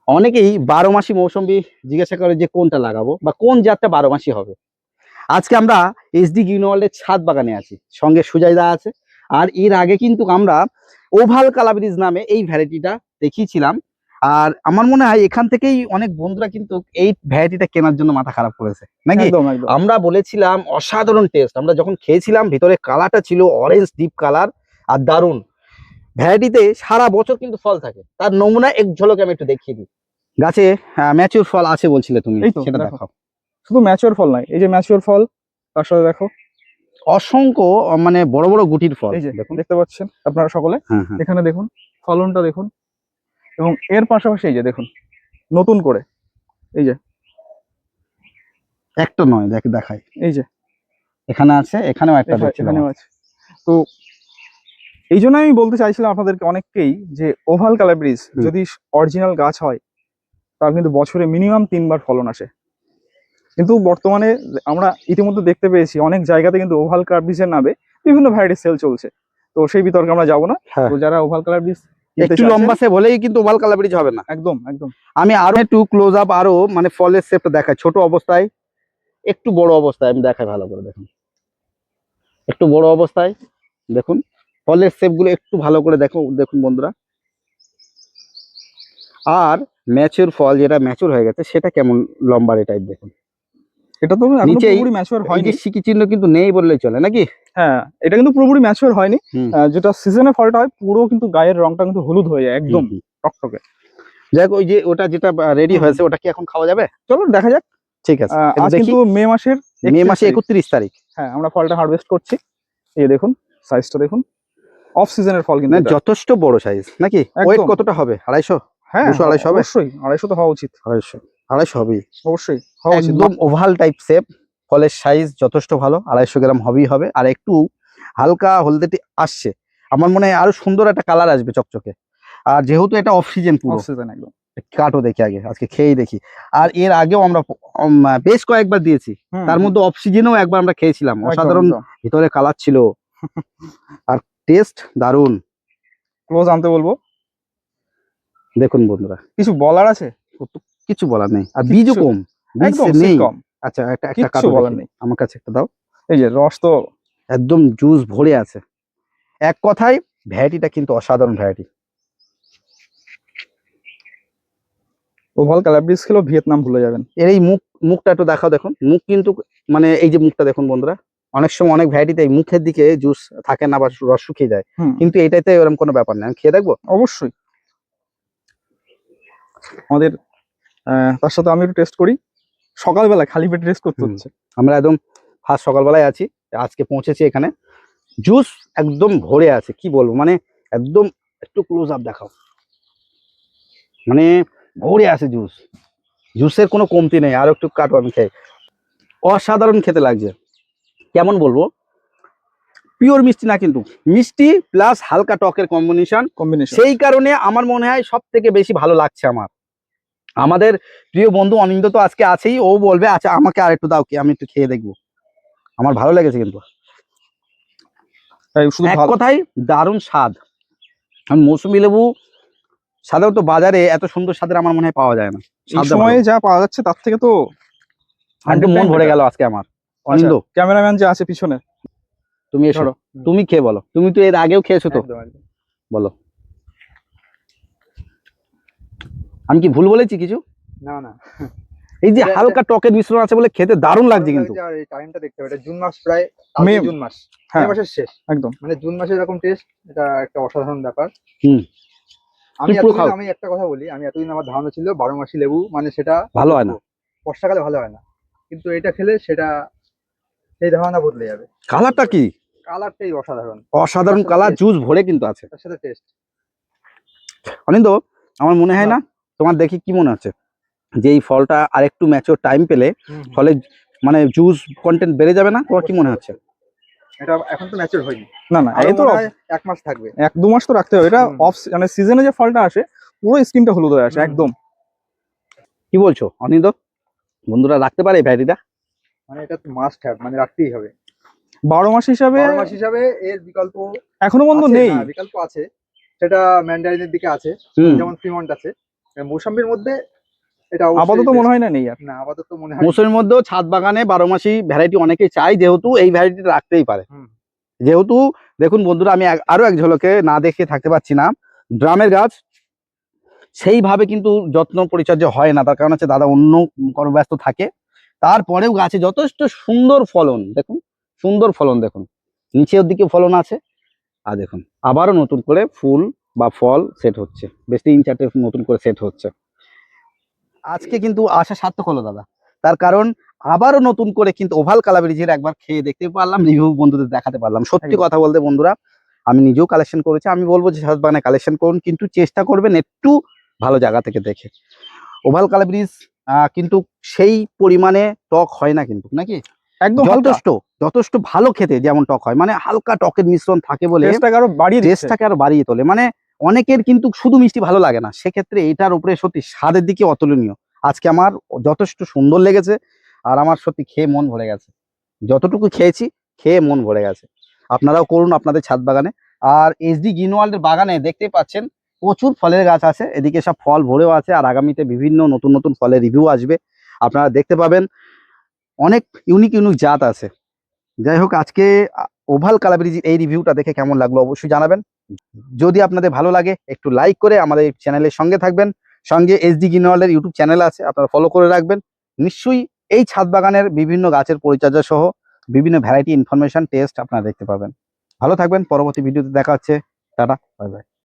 অনেকেই 12 মাসি মৌসুম্বি জিজ্ঞাসা করে যে কোনটা লাগাবো বা কোন জাতটা 12 মাসি হবে। আজকে আমরা এসডি গ্রিন ওয়ার্ল্ডের ছাদ বাগানে আছি, সঙ্গে সুজয়দা আছে। আর এর আগে কিন্তু আমরা ওভাল কালাব্রিজ নামে এই ভ্যারাইটিটা দেখিয়েছিলাম। আর আমার মনে হয় এখান থেকেই অনেক বন্ধুরা কিন্তু এই ভ্যারাইটিটা কেনার জন্য মাথা খারাপ করেছে নাকি। একদম একদম আমরা বলেছিলাম অসাধারণ টেস্ট, আমরা যখন খেয়েছিলাম ভিতরে কালারটা ছিল অরেঞ্জ ডিপ কালার আর দারুণ। ভ্যারাইটিতে সারা বছর কিন্তু ফল থাকে, তার নমুনা এক ঝলকে আমি একটু দেখিয়ে দিই। গাছে ম্যাচিউর ফল আছে বলছিলে তুমি, এই তো সেটা দেখো। দেখাও। শুধু ম্যাচিওর ফল নয়, এই যে ম্যাচিওর ফল, তার সাথে দেখো অসংখ্য মানে বড় বড় গুটির ফল এই যে দেখুন। দেখতে পাচ্ছেন আপনারা সকলে। হ্যাঁ হ্যাঁ, এখানে দেখুন ফলনটা দেখুন, এবং এর পাশাপাশি এই যে দেখুন নতুন করে এই যে একটা নয় দেখাই, এই যে এখানে আছে, এখানেও একটা দেখছিলাম। এখানেও আছে। তো এই জন্য আমি বলতে চাইছিলাম আপনাদেরকে অনেককেই যে ওভাল কালাব্রিজ যদি অরিজিনাল গাছ হয় তার কিন্তু বছরে মিনিমাম 3বার ফলন আসে। কিন্তু বর্তমানে আমরা ইতিমধ্যে দেখতে পেয়েছি অনেক জায়গাতে কিন্তু ওভাল কালাব্রিজের নামে বিভিন্ন ভ্যারাইটি সেল চলছে। তো সেই বিতর্কে আমরা যাবো না। হ্যাঁ, তো যারা ওভাল কালাব্রিজ একটু লম্বা সে বলেই কিন্তু ওভাল কালাব্রিজ হবে না। একদম একদম আমি আরো একটু ক্লোজ আপ, আরো মানে ফলের শেপটা দেখাই ছোট অবস্থায়, একটু বড় অবস্থায় আমি দেখাই ভালো করে দেখুন। একটু বড় অবস্থায় দেখুন, ফলের শেপ গুলো একটু ভালো করে দেখো, দেখুন বন্ধুরা। আর ম্যাচিউর ফল যেটা ম্যাচিউর হয়ে গেছে সেটা কেমন লম্বা টাইপ দেখুন। এটা তো এখনো নিচে পুরোপুরি ম্যাচিওর এই হয়নি। যে সিকি চিহ্ন কিন্তু নেই বললেই চলে নাকি। হ্যাঁ, এটা কিন্তু পুরোপুরি ম্যাচিওর হয়নি। যেটা সিজনে ফলটা হয় পুরো কিন্তু গায়ের রংটা কিন্তু হলুদ হয়ে যায় একদম টকটকে। যাক, ওই যে ওটা যেটা রেডি হয়েছে ওটা কি এখন খাওয়া যাবে? চলো দেখা যাক। ঠিক আছে, আজ কিন্তু মে মাসের 31 তারিখ। হ্যাঁ, আমরা ফলটা হারভেস্ট করছি। এই দেখুন সাইজটা দেখুন, অফ সিজনের ফল কিন্তু এটা। যথেষ্ট বড় সাইজ নাকি। ওয়েট কতটা হবে? 250? হ্যাঁ 200 250 হবে? অবশ্যই 250 তো হওয়া উচিত। 250 হবেই অবশ্যই হওয়া উচিত। একদম ওভাল টাইপ শেপ, ফলের সাইজ যথেষ্ট ভালো, 250 গ্রাম হবেই হবে। আর একটু হালকা হলদেটি আসছে, আমার মনে হয় আরো সুন্দর একটা কালার আসবে চকচকে। আর যেহেতু এটা অফ সিজন, পুরো অফ সিজন একদম। কাটও দেখি আগে, আজকে খেয়েই দেখি। আর এর আগেও আমরা বেশ কয়েকবার দিয়েছি, তার মধ্যে অফ সিজনেও একবার আমরা খেয়েছিলাম, অসাধারণ ভিতরে কালার ছিল আর টেস্ট দারুন। ক্লোজ আনতে বলবো। দেখুন বন্ধুরা, কিছু বলার আছে? কিছু বলার নেই, আর বীজও কম, বীজ নেই। আচ্ছা, একটা কাটো বলার নেই, আমার কাছে একটা দাও। এই যে রস তো একদম জুস ভরে আছে। এক কথায় ভ্যারাইটিটা কিন্তু অসাধারণ ভ্যারাইটি। ওভাল কালাব্রিজ খেলেও ভিয়েতনাম ভুলে যাবেন। এর এই মুখটা একটু দেখাও, দেখুন মুখ কিন্তু, মানে এই যে মুখটা দেখুন বন্ধুরা, অনেক সময় অনেক ভ্যারাইটিতে মুখের দিকে জুস থাকে না বা রস শুকিয়ে যায়, কিন্তু এটাতে এরকম কোনো ব্যাপার নেই। আমি খেয়ে দেখবো অবশ্যই। আমাদের তার সাথে আমি একটু টেস্ট করি। সকালবেলা খালি পেটে টেস্ট করতে হচ্ছে। আমরা একদম ফার্স্ট সকালবেলায় আছি, আজকে পৌঁছেছি এখানে। জুস একদম ভরে আছে, কি বলবো, মানে একদম। একটু ক্লোজ আপ দেখাও, মানে ভরে আছে জুস, জুসের কোনো কমতি নেই। আর একটু কাটো, আমি খাই। অসাধারণ খেতে লাগছে, কেমন বলবো, পিওর মিষ্টি না কিন্তু মিষ্টি প্লাস হালকা টকের কম্বিনেশন। সেই কারণে আমার মনে হয় সব থেকে বেশি ভালো লাগছে আমার। আমাদের প্রিয় বন্ধু অনিন্দ তো আজকে আছেই, ও বলবে আচ্ছা আমাকে আর একটু দাও, কি আমি একটু খেয়ে দেখবো। আমার ভালো লেগেছে কিন্তু, এক কথায় দারুণ স্বাদ। মৌসুমী লেবু সাধারণত বাজারে এত সুন্দর স্বাদের আমার মনে হয় পাওয়া যায় না। এই সময়ে যা পাওয়া যাচ্ছে তার থেকে তো একদম মন ভরে গেল আজকে আমার। অনিন্দ, ক্যামেরাম্যান যে আছে পিছনে, তুমি এসো, তুমি খেয়ে বলো। তুমি তো এর আগেও খেয়েছো তো, বলো। আমি কি ভুল বলেছি কিছু? না না, এই যে হালকা টকের মিশ্রণ আছে বলে খেতে দারুণ লাগছে কিন্তু। টাইমটা দেখতে হবে, এটা জুন মাস, প্রায় জুন মাস, মে মাসের শেষ একদম, মানে জুন মাসে এরকম টেস্ট, এটা একটা অসাধারণ ব্যাপার। আমি একটা কথা বলি, আমি এতদিন আমার ধারণা ছিল 12 মাসি লেবু মানে সেটা ভালো হয় না, বর্ষাকালে ভালো হয় না, কিন্তু এটা খেলে সেটা সেই ধারণা বদলে যাবে। কালারটা কি, কালারটাই অসাধারণ, অসাধারণ কালার, জুস ভরে কিন্তু আছে, তার সাথে টেস্ট। অনিন্দ, আমার মনে হয় না, তোমার দেখি কি মনে হচ্ছে যে এই ফলটা আর একটু ম্যাচিওর টাইম পেলে ফলে মানে জুস কন্টেন্ট বেড়ে যাবে না? তোমার কি মনে হচ্ছে? এটা এখন তো ম্যাচিওর হয়নি। না না, এই তো 1 মাস থাকবে, 1-2 মাস তো রাখতে হবে। এটা অফ মানে সিজনে যে ফলটা আসে পুরো স্কিনটা হলুদ হয়ে আসে একদম। কি বলছো অনিন্দ, বন্ধুরা রাখতে পারে এই ভ্যারাইটিটা? মানে এটা তো মাস্ট হ্যাভ, মানে রাখতেই হবে। 12 মাস হিসাবে এর বিকল্প এখনো বন্ধ নেই। বিকল্প আছে, সেটা ম্যান্ডারিনের দিকে আছে, যেমন ফ্রিমন্ট আছে, মৌসুমীর মধ্যে এটা অবশ্যই আপাতত best। মনে হয় না নেই আর। না আপাতত মনে হয় মৌসুমীর মধ্যেও ছাদ বাগানে 12 মাসি ভ্যারাইটি অনেকেই চাই, যেহেতু এই ভ্যারাইটি রাখতেই পারে। হুম। যেহেতু দেখুন বন্ধুরা, আমি আরো এক ঝলকে না দেখে থাকতে পারছি না। ড্রামের গাছ সেইভাবে কিন্তু যত্ন পরিচর্যা হয় না, তার কারণ হচ্ছে দাদা অন্য কর্মব্যস্ত থাকে। তারপরেও গাছে যথেষ্ট সুন্দর ফলন, দেখুন সুন্দর ফলন, দেখুন নিচের দিকে ফলন আছে। আর দেখুন আবারও নতুন করে ফুল বা ফল সেট হচ্ছে, বেশ 3-4টে নতুন করে সেট হচ্ছে। আজকে কিন্তু আশা সার্থক হলো দাদা, তার কারণ আবারও নতুন করে কিন্তু ওভাল কালাবেরিজের একবার খেয়ে দেখতে পারলাম, রিভিউ বন্ধুদের দেখাতে পারলাম। সত্যি একদম। কথা বলতে বন্ধুরা, আমি নিজেও কালেকশন করেছি, আমি বলবো যে ছাদ বাগানে কালেকশন করুন, কিন্তু চেষ্টা করবেন একটু ভালো জায়গা থেকে দেখে। ওভাল কালাবেরিজ কিন্তু সেই পরিমাণে টক হয় না কিন্তু, নাকি একদম হালকা, যথেষ্ট যথেষ্ট ভালো খেতে, যেমন টক হয়, মানে হালকা টকের মিশ্রণ থাকে বলে টেস্টটাকে আরো বাড়িয়ে দিচ্ছে। টেস্টটাকে আরো বাড়িয়ে তোলে। মানে অনেকের কিন্তু শুধু মিষ্টি ভালো লাগে না, সেক্ষেত্রে এটার উপরে সত্যি স্বাদের দিকে অতুলনীয়। আজকে আমার যথেষ্ট সুন্দর লেগেছে, আর আমার সত্যি খেয়ে মন ভরে গেছে। যতটুকু খেয়েছি, খেয়ে মন ভরে গেছে। আপনারাও করুন আপনাদের ছাদ বাগানে। আর এসডি গ্রিনওয়ার্ল্ডের বাগানে দেখতেই পাচ্ছেন প্রচুর ফলের গাছ আছে, এদিকে সব ফল ভরেও আছে, আর আগামীতে বিভিন্ন নতুন নতুন ফলের রিভিউ আসবে, আপনারা দেখতে পাবেন। অনেক ইউনিক ইউনিক জাত আছে। যাই হোক, আজকে ওভাল কালাবেরিজ এই রিভিউটা দেখে কেমন লাগলো অবশ্যই জানাবেন। যদি আপনাদের ভালো লাগে একটু লাইক করে আমাদের চ্যানেলের সঙ্গে থাকবেন। সঙ্গে এসডি গ্রিনওয়ার্ল্ডের ইউটিউব চ্যানেল আছে, আপনারা ফলো করে রাখবেন। নিশ্চয়ই এই ছাদ বাগানের বিভিন্ন গাছের পরিচর্যা সহ বিভিন্ন ভ্যারাইটি ইনফরমেশন টেস্ট আপনারা দেখতে পাবেন। ভালো থাকবেন, পরবর্তী ভিডিওতে দেখা হচ্ছে। Tata, bye bye.